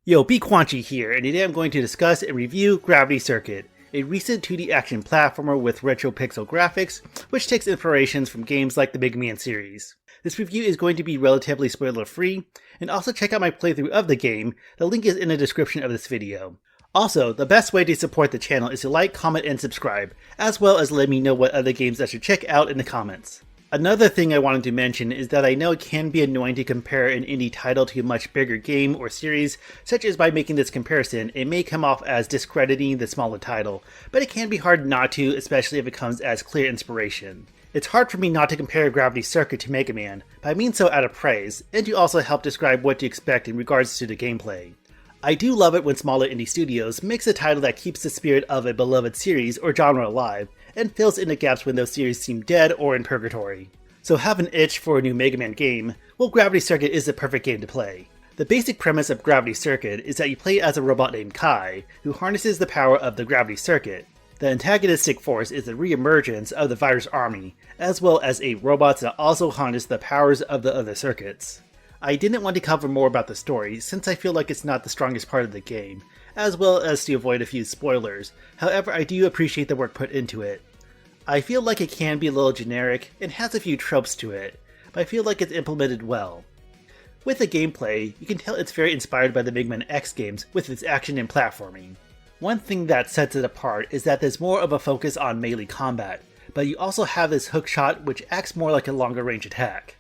Yo, BQuanchi here, and today I'm going to discuss and review Gravity Circuit, a recent 2D action platformer with retro pixel graphics, which takes inspirations from games like the Mega Man series. This review is going to be relatively spoiler-free, and also check out my playthrough of the game. The link is in the description of this video. Also, the best way to support the channel is to like, comment, and subscribe, as well as let me know what other games I should check out in the comments. Another thing I wanted to mention is that I know it can be annoying to compare an indie title to a much bigger game or series, such as by making this comparison, it may come off as discrediting the smaller title, but it can be hard not to, especially if it comes as clear inspiration. It's hard for me not to compare Gravity Circuit to Mega Man, but I mean so out of praise, and to also help describe what to expect in regards to the gameplay. I do love it when smaller indie studios makes a title that keeps the spirit of a beloved series or genre alive, and fills in the gaps when those series seem dead or in purgatory. So have an itch for a new Mega Man game? Well, Gravity Circuit is the perfect game to play. The basic premise of Gravity Circuit is that you play as a robot named Kai, who harnesses the power of the Gravity Circuit. The antagonistic force is the re-emergence of the Virus Army, as well as 8 robots that also harness the powers of the other circuits. I didn't want to cover more about the story since I feel like it's not the strongest part of the game, as well as to avoid a few spoilers. However, I do appreciate the work put into it. I feel like it can be a little generic and has a few tropes to it, but I feel like it's implemented well. With the gameplay, you can tell it's very inspired by the Mega Man X games with its action and platforming. One thing that sets it apart is that there's more of a focus on melee combat, but you also have this hookshot which acts more like a longer range attack.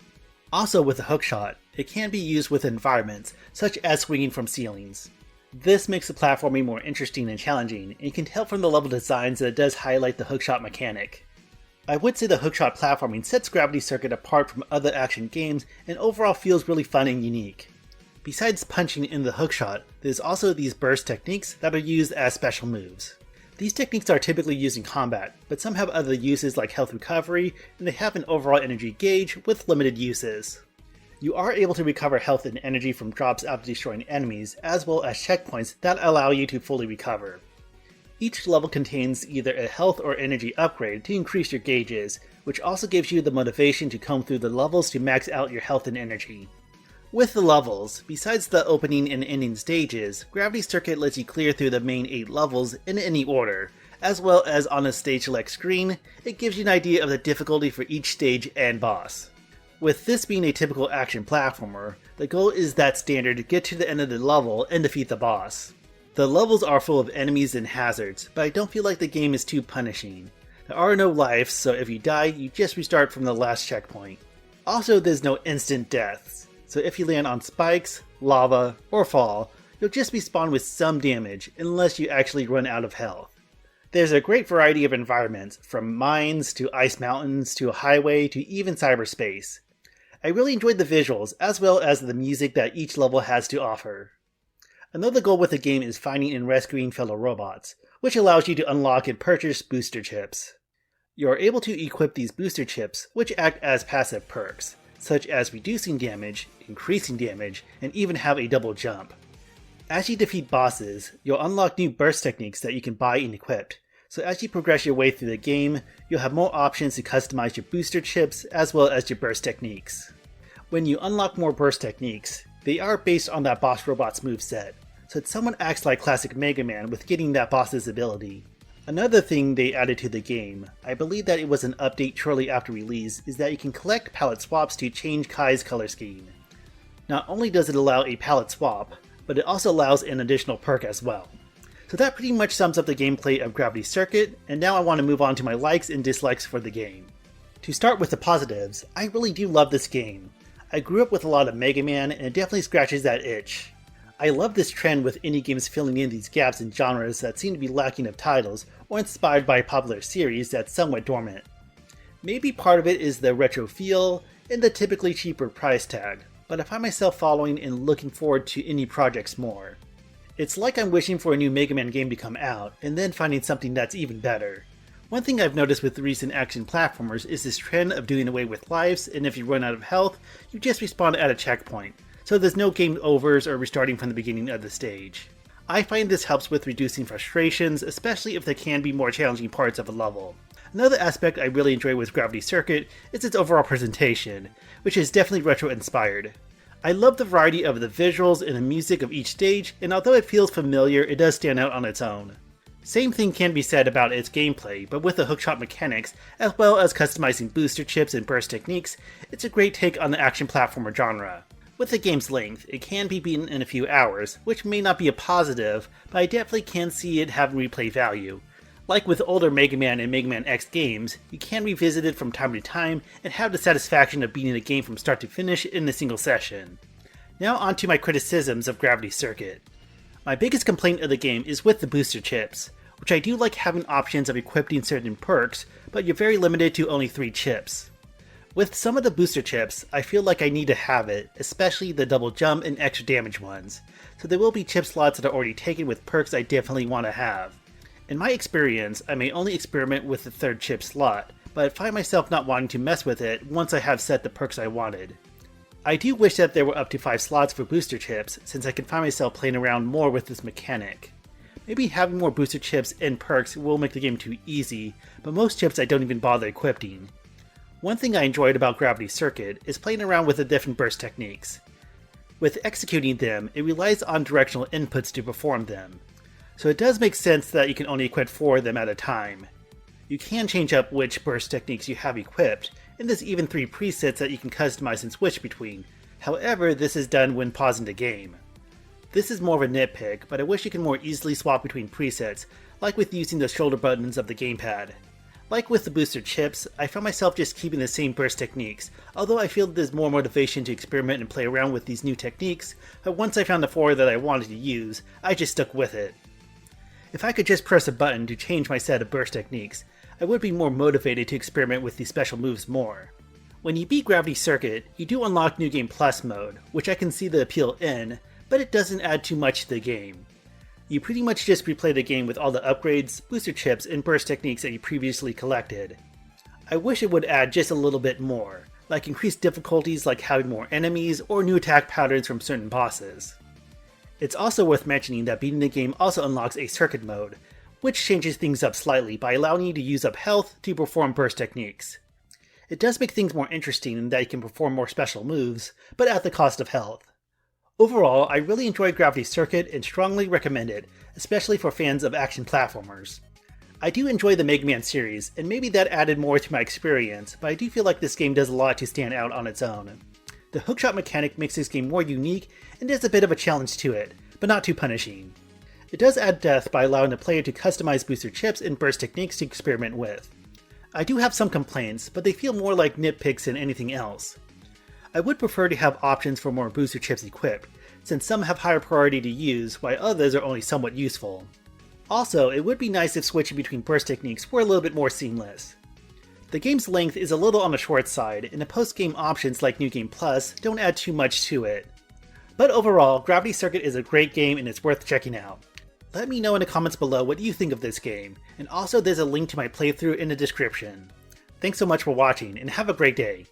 Also with the hookshot, it can be used with environments, such as swinging from ceilings. This makes the platforming more interesting and challenging, and you can tell from the level designs that it does highlight the hookshot mechanic. I would say the hookshot platforming sets Gravity Circuit apart from other action games and overall feels really fun and unique. Besides punching in the hookshot, there's also these burst techniques that are used as special moves. These techniques are typically used in combat, but some have other uses like health recovery, and they have an overall energy gauge with limited uses. You are able to recover health and energy from drops after destroying enemies, as well as checkpoints that allow you to fully recover. Each level contains either a health or energy upgrade to increase your gauges, which also gives you the motivation to comb through the levels to max out your health and energy. With the levels, besides the opening and ending stages, Gravity Circuit lets you clear through the main 8 levels in any order, as well as on a stage select screen, it gives you an idea of the difficulty for each stage and boss. With this being a typical action platformer, the goal is that standard to get to the end of the level and defeat the boss. The levels are full of enemies and hazards, but I don't feel like the game is too punishing. There are no lives, so if you die, you just restart from the last checkpoint. Also, there's no instant deaths, so if you land on spikes, lava, or fall, you'll just be spawned with some damage unless you actually run out of health. There's a great variety of environments, from mines to ice mountains to a highway to even cyberspace. I really enjoyed the visuals, as well as the music that each level has to offer. Another goal with the game is finding and rescuing fellow robots, which allows you to unlock and purchase booster chips. You are able to equip these booster chips, which act as passive perks, such as reducing damage, increasing damage, and even have a double jump. As you defeat bosses, you'll unlock new burst techniques that you can buy and equip. So as you progress your way through the game, you'll have more options to customize your booster chips as well as your burst techniques. When you unlock more burst techniques, they are based on that boss robot's moveset, so it somewhat acts like classic Mega Man with getting that boss's ability. Another thing they added to the game, I believe that it was an update shortly after release, is that you can collect palette swaps to change Kai's color scheme. Not only does it allow a palette swap, but it also allows an additional perk as well. So that pretty much sums up the gameplay of Gravity Circuit, and now I want to move on to my likes and dislikes for the game. To start with the positives, I really do love this game. I grew up with a lot of Mega Man, and it definitely scratches that itch. I love this trend with indie games filling in these gaps in genres that seem to be lacking of titles, or inspired by a popular series that's somewhat dormant. Maybe part of it is the retro feel, and the typically cheaper price tag, but I find myself following and looking forward to indie projects more. It's like I'm wishing for a new Mega Man game to come out, and then finding something that's even better. One thing I've noticed with recent action platformers is this trend of doing away with lives, and if you run out of health, you just respawn at a checkpoint, so there's no game overs or restarting from the beginning of the stage. I find this helps with reducing frustrations, especially if there can be more challenging parts of a level. Another aspect I really enjoy with Gravity Circuit is its overall presentation, which is definitely retro-inspired. I love the variety of the visuals and the music of each stage, and although it feels familiar, it does stand out on its own. Same thing can be said about its gameplay, but with the hookshot mechanics, as well as customizing booster chips and burst techniques, it's a great take on the action platformer genre. With the game's length, it can be beaten in a few hours, which may not be a positive, but I definitely can see it having replay value. Like with older Mega Man and Mega Man X games, you can revisit it from time to time and have the satisfaction of beating the game from start to finish in a single session. Now on to my criticisms of Gravity Circuit. My biggest complaint of the game is with the booster chips, which I do like having options of equipping certain perks, but you're very limited to only 3 chips. With some of the booster chips, I feel like I need to have it, especially the double jump and extra damage ones, so there will be chip slots that are already taken with perks I definitely want to have. In my experience, I may only experiment with the 3rd chip slot, but I find myself not wanting to mess with it once I have set the perks I wanted. I do wish that there were up to 5 slots for booster chips, since I can find myself playing around more with this mechanic. Maybe having more booster chips and perks will make the game too easy, but most chips I don't even bother equipping. One thing I enjoyed about Gravity Circuit is playing around with the different burst techniques. With executing them, it relies on directional inputs to perform them, so it does make sense that you can only equip 4 of them at a time. You can change up which burst techniques you have equipped, and there's even 3 presets that you can customize and switch between. However, this is done when pausing the game. This is more of a nitpick, but I wish you could more easily swap between presets, like with using the shoulder buttons of the gamepad. Like with the booster chips, I found myself just keeping the same burst techniques, although I feel there's more motivation to experiment and play around with these new techniques, but once I found the 4 that I wanted to use, I just stuck with it. If I could just press a button to change my set of burst techniques, I would be more motivated to experiment with these special moves more. When you beat Gravity Circuit, you do unlock New Game Plus mode, which I can see the appeal in, but it doesn't add too much to the game. You pretty much just replay the game with all the upgrades, booster chips, and burst techniques that you previously collected. I wish it would add just a little bit more, like increased difficulties like having more enemies or new attack patterns from certain bosses. It's also worth mentioning that beating the game also unlocks a circuit mode, which changes things up slightly by allowing you to use up health to perform burst techniques. It does make things more interesting in that you can perform more special moves, but at the cost of health. Overall, I really enjoyed Gravity Circuit and strongly recommend it, especially for fans of action platformers. I do enjoy the Mega Man series, and maybe that added more to my experience, but I do feel like this game does a lot to stand out on its own. The hookshot mechanic makes this game more unique, and there's a bit of a challenge to it, but not too punishing. It does add depth by allowing the player to customize booster chips and burst techniques to experiment with. I do have some complaints, but they feel more like nitpicks than anything else. I would prefer to have options for more booster chips equipped, since some have higher priority to use while others are only somewhat useful. Also, it would be nice if switching between burst techniques were a little bit more seamless. The game's length is a little on the short side, and the post-game options like New Game Plus don't add too much to it. But overall, Gravity Circuit is a great game and it's worth checking out. Let me know in the comments below what you think of this game, and also there's a link to my playthrough in the description. Thanks so much for watching, and have a great day!